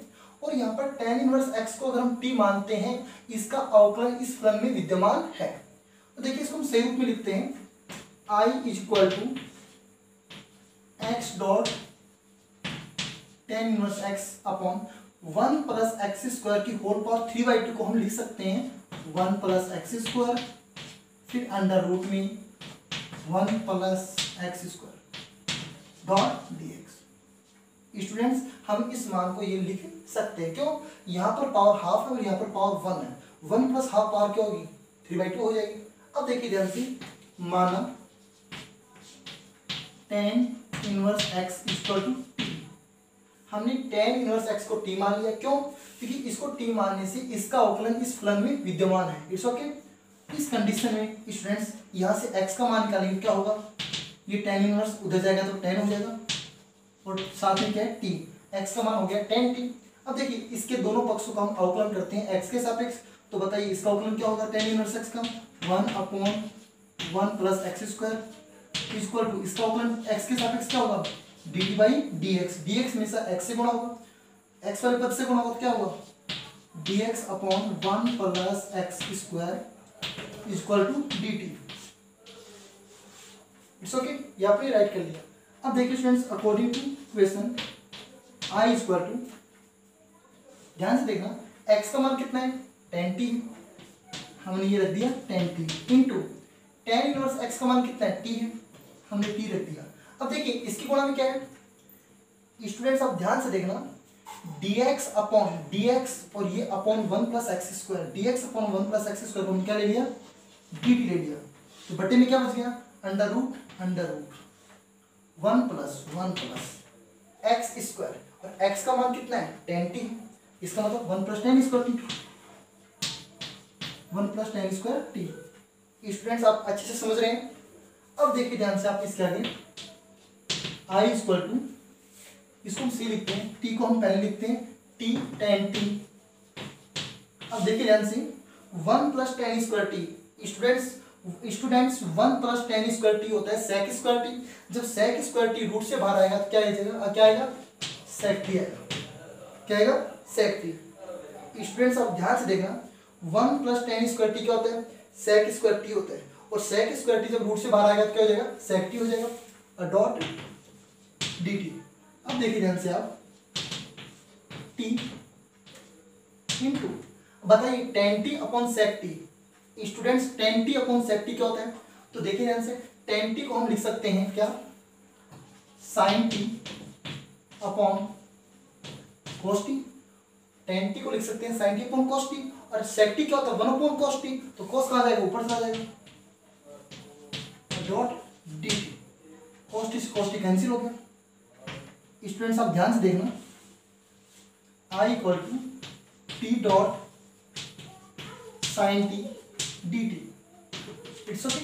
और यहाँ पर टेन इनवर्स एक्स को अगर हम टी मानते हैं, इसका अवकलन इस फलन में विद्यमान है। तो देखिए इसको हम सही रूप में लिखते हैं, I is equal to X dot tan inverse x upon one plus X square की होल पावर 3/2 को हम लिख सकते हैं वन प्लस एक्स स्क्वायर, फिर अंडर रूट में one plus X square dot dx। Students हम इस मान को ये लिख सकते हैं, क्यों? यहाँ पर पावर हाफ है और यहाँ पर पावर 1 है, 1 प्लस हाफ पावर क्या होगी 3/2 हो जाएगी। अब देखिए ध्यान से, माना tan inverse x equal to T. हमने टेन इनवर्स एक्स को टी मान लिया, क्यों? क्योंकि इसको टी मानने से इसका अवकलन इस फलन में विद्यमान है। It's okay. इस कंडीशन में स्टूडेंट्स यहाँ से एक्स का मान निकालेंगे, क्या होगा? ये टेन इनवर्स उधर जाएगा तो 10 हो जाएगा, और साथ में क्या है टी, एक्स का मान हो गया 10t। अब देखिए इसके दोनों पक्षों का हम अवकलन करते हैं एक्स के सापेक्ष, तो बताइए इसका अवकलन क्या होगा? टेन इनवर्स एक्स का 1/1 plus X square equal to इसका अवकलन एक्स के सापेक्ष क्या होगा? dt/dx। dx हमेशा x से गुणा होगा, x वाले पद से गुणा होगा तो क्या होगा? dx/1 plus X square equal to dt। It's okay, ये आपने राइट कर लिया। अब देखिए students, according to question i equal to, ध्यान से देखना, x का मान कितना है 10t, हमने ये रख दिया 10t into tan inverse x का मान कितना है t है, हमने t रख दिया। अब देखिए इसकी गुणा में क्या है स्टूडेंट्स, आप ध्यान से देखना, dx अपॉन dx और ये upon 1 plus X square, dx upon 1 plus X square को हम क्या ले लिया? dt ले लिया, तो बटे में क्या बच गया? Under root 1 plus X square, और x का मान कितना है 10t, इसका मतलब 1 plus 10 square T, 1 plus 10 square T. Students आप अच्छे से समझ रहे हैं। अब देखिए ध्यान से, आप इसके आगे i इक्वल टू, इसको हम c लिखते हैं, t को हम पहले लिखते हैं t tan t। अब देखिए ध्यान से, 1 plus 10 square T, students 1 plus 10 square T होता है sec स्क्वायर टी। जब sec स्क्वायर टी रूट से बाहर आएगा तो क्या आएगा? क्या आएगा? sec t आएगा। क्या आएगा? sec t। स्टूडेंट्स आप ध्यान से देखना, 1 प्लस 10 स्क्वायर टी क्या होता है? sec स्क्वायर टी होता है, और sec स्क्वायर टी जब रूट से बाहर आएगा तो क्या हो जाएगा? sec t हो जाएगा, और डॉट dt। अब देखिए ध्यान से आप, t इंटू, बताइए tan t upon sec t। Students tan t upon sec t क्या होता है? तो देखिए ध्यान से, tan t को हम लिख सकते हैं क्या? sin t upon cos t। tan t को लिख सकते हैं sin t upon cos t, और sec t क्या होता है? 1 अपॉन cos t, तो cos कहाँ जाएगा? ऊपर चला जाएगा, डॉट dt। cos t से cos t कैंसिल हो गया। स्टूडेंट्स आप ध्यान से देखना, i equal to T dot sine T dt। It's okay.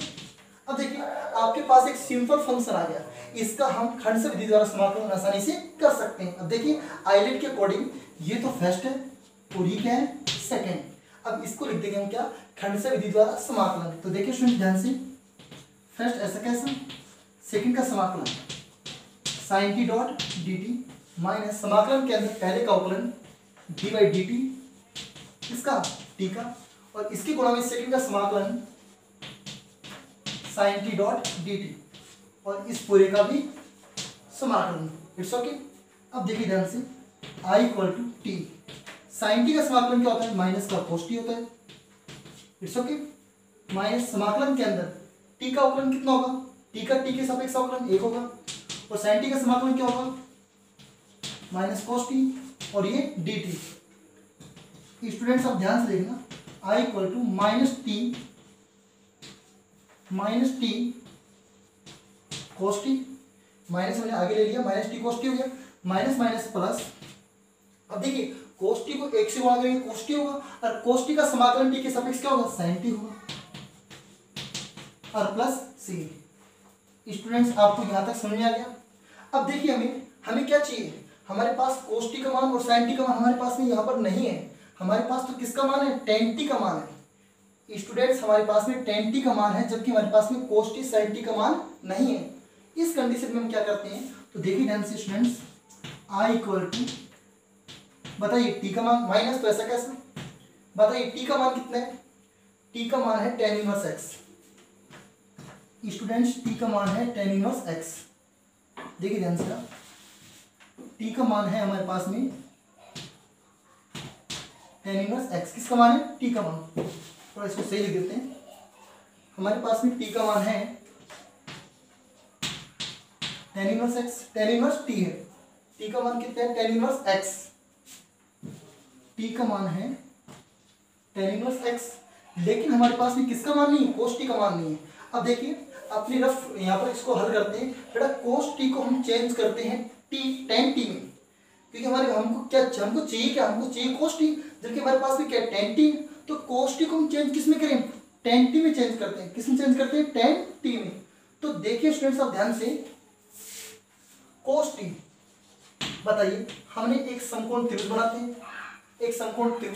अब देखिए आपके पास एक सिंपल फंक्शन आ गया, इसका हम खंड विधि द्वारा समाकलन आसानी से कर सकते हैं। अब देखिए आइलेट के अकॉर्डिंग ये तो फर्स्ट है और ये क्या है? सेकेंड। अब इसको लिख देंगे हम क्या? खंड विधि द्वारा समाकलन। तो देखिए स्टूडेंट ध्यान से, फर्स्ट ऐसा कैसा, सेकेंड का समाकलन sine T dot D T minus समाकलन के अंदर पहले का अवकलन डी बाई डी टी, इसका टी का, और इसके गुणा में सेकंड का समाकलन sin t डॉट dt और इस पूरे का भी समाकलन। It's okay. अब देखिए ध्यान से I equal to T, sine T का समाकलन क्या होता है, माइनस का कोस टी होता है। It's okay. माइनस समाकलन के अंदर टी का अवकलन कितना होगा, टी का टी के सापेक्ष अवकलन 1 होगा और साइन टी का समाकलन क्या होगा, माइनस कोस टी और ये डी टी। स्टूडेंट्स आप ध्यान से देखना, I equal to minus T cos T, minus हमने आगे ले लिया, माइनस टी कोस टी हो गया, माइनस माइनस प्लस। अब देखिए कोस टी को 1 से गुणा करेंगे कोस टी होगा और कोस टी का समाकलन टी के सापेक्ष क्या होगा, साइन टी होगा और प्लस सी। स्टूडेंट्स आपको यहां तक समझ में आ गया। अब देखिए हमें क्या चाहिए, हमारे पास कोस टी का मान और साइन टी का मान हमारे पास में यहाँ पर नहीं है, हमारे पास तो किसका मान है, टेन टी का मान है। स्टूडेंट्स हमारे पास में टेन टी का मान है जबकि हमारे पास में कोस टी साइन टी का मान नहीं है। इस कंडीशन में हम क्या करते हैं, तो देखिए ध्यान से स्टूडेंट्स, I इक्वल टू, बताइए टी का मान माइनस, तो ऐसा कैसे, बताइए टी का मान कितना है, टी का मान है ten inverse x. Students T का मान है टेन इनवर्स एक्स। देखिए ध्यान से, टी का मान है हमारे पास में टेन इनवर्स एक्स, किसका मान है, टी का मान। थोड़ा इसको सही लिख देते हैं, हमारे पास में टी का मान है ten inverse x, tan inverse T है, टी का मान कितना है, टेन इनवर्स एक्स, टी का मान है टेन इनवर्स एक्स। लेकिन हमारे पास में किसका मान नहीं है, कोस टी का मान नहीं है। अब देखिए अपनी रफ यहाँ पर इसको हल करते हैं, बेटा कोस टी को हम चेंज करते हैं टी टेन टी में, क्योंकि हमको चाहिए क्या, हमको चाहिए कोस टी, जबकि हमारे पास में क्या है, टेन टी। तो कोस टी को हम चेंज किस में करें, टेन टी में चेंज करते हैं, किस में चेंज करते हैं, टेन टी में। तो देखिए स्टूडेंट्स आप ध्यान से, कोस टी, बताइए हमने एक समकोण त्रिभुज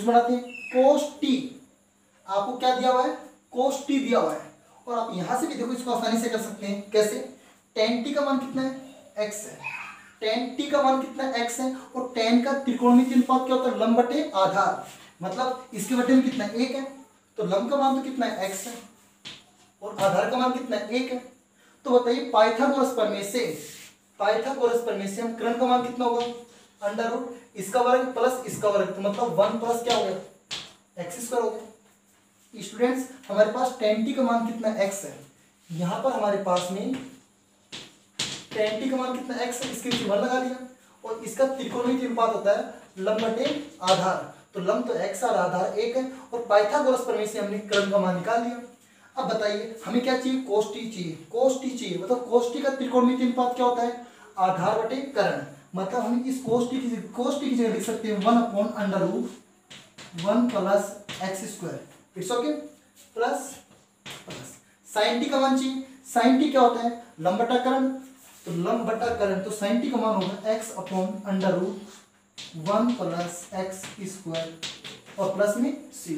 बनाते हैं, कोस टी आपको क्या दिया हुआ है, कोस टी दिया हुआ है। और आप यहां से भी देखो इसको आसानी से कर सकते हैं, कैसे, टेन टी का मान कितना है, एक्स है, टेन टी का मान कितना एक्स है और टेन का त्रिकोणमितीय अनुपात क्या होता है, लंब बटे आधार, मतलब इसके बटे में कितना 1 है, तो लंब का मान तो कितना है, एक्स है और आधार का मान कितना है, 1 है। तो बताइए पाइथागोरस प्रमेय से हम कर्ण का मान कितना होगा, अंडर रूट इसका वर्ग प्लस इसका वर्ग, तो मतलब 1 प्लस क्या हो गया, एक्स स्क्वायर हो गया। स्टूडेंट्स हमारे पास टेन टी का मान कितना एक्स है, यहाँ पर हमारे पास में टेन टी का मान कितना एक्स है, इसके नीचे 1 लगा दिया और इसका त्रिकोणमितीय अनुपात होता है लंब बटे आधार, तो लंब तो एक्स और आधार 1 है और पाइथागोरस प्रमेय से हमने कर्ण का मान निकाल लिया। अब बताइए हमें क्या चाहिए, कोस टी चाहिए, मतलब कोस टी का त्रिकोणमितीय अनुपात क्या होता है, आधार बटे कर्ण, मतलब हम इस कोस टी की जगह लिख सकते हैं 1 upon under root 1 plus X square. It's okay. Plus sine T का मान चाहिए, साइन टी क्या होता है, लंब बटा कर्ण, तो लंब बटा कर्ण, तो साइन टी का मान होगा X upon under root 1 plus X square और प्लस में सी।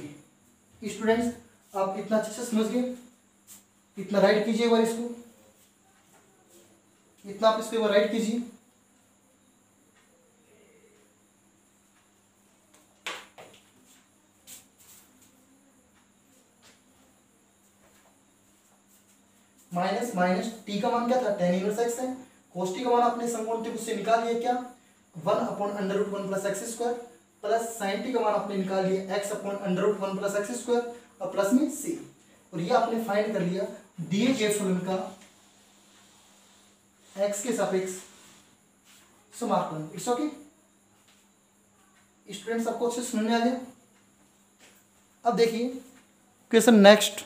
स्टूडेंट्स आप इतना अच्छे से समझ गए, इतना राइट कीजिए एक बार इसको, इतना आप इसको एक बार राइट कीजिए। माइनस माइनस टी का मान क्या था, टेन इनवर्स एक्स है, कोस टी का मान आपने समकोण त्रिभुज से निकाल लिया क्या, 1 upon under root 1 plus X square, plus sine T का मान आपने निकाल लिया X upon under root 1 plus X square और प्लस में सी, और ये आपने फाइंड कर लिया दिए गए फलन का एक्स के सापेक्ष समाकलन। It's okay. स्टूडेंट्स आपको अच्छे से समझ में आ गया। अब देखिए क्वेश्चन नेक्स्ट।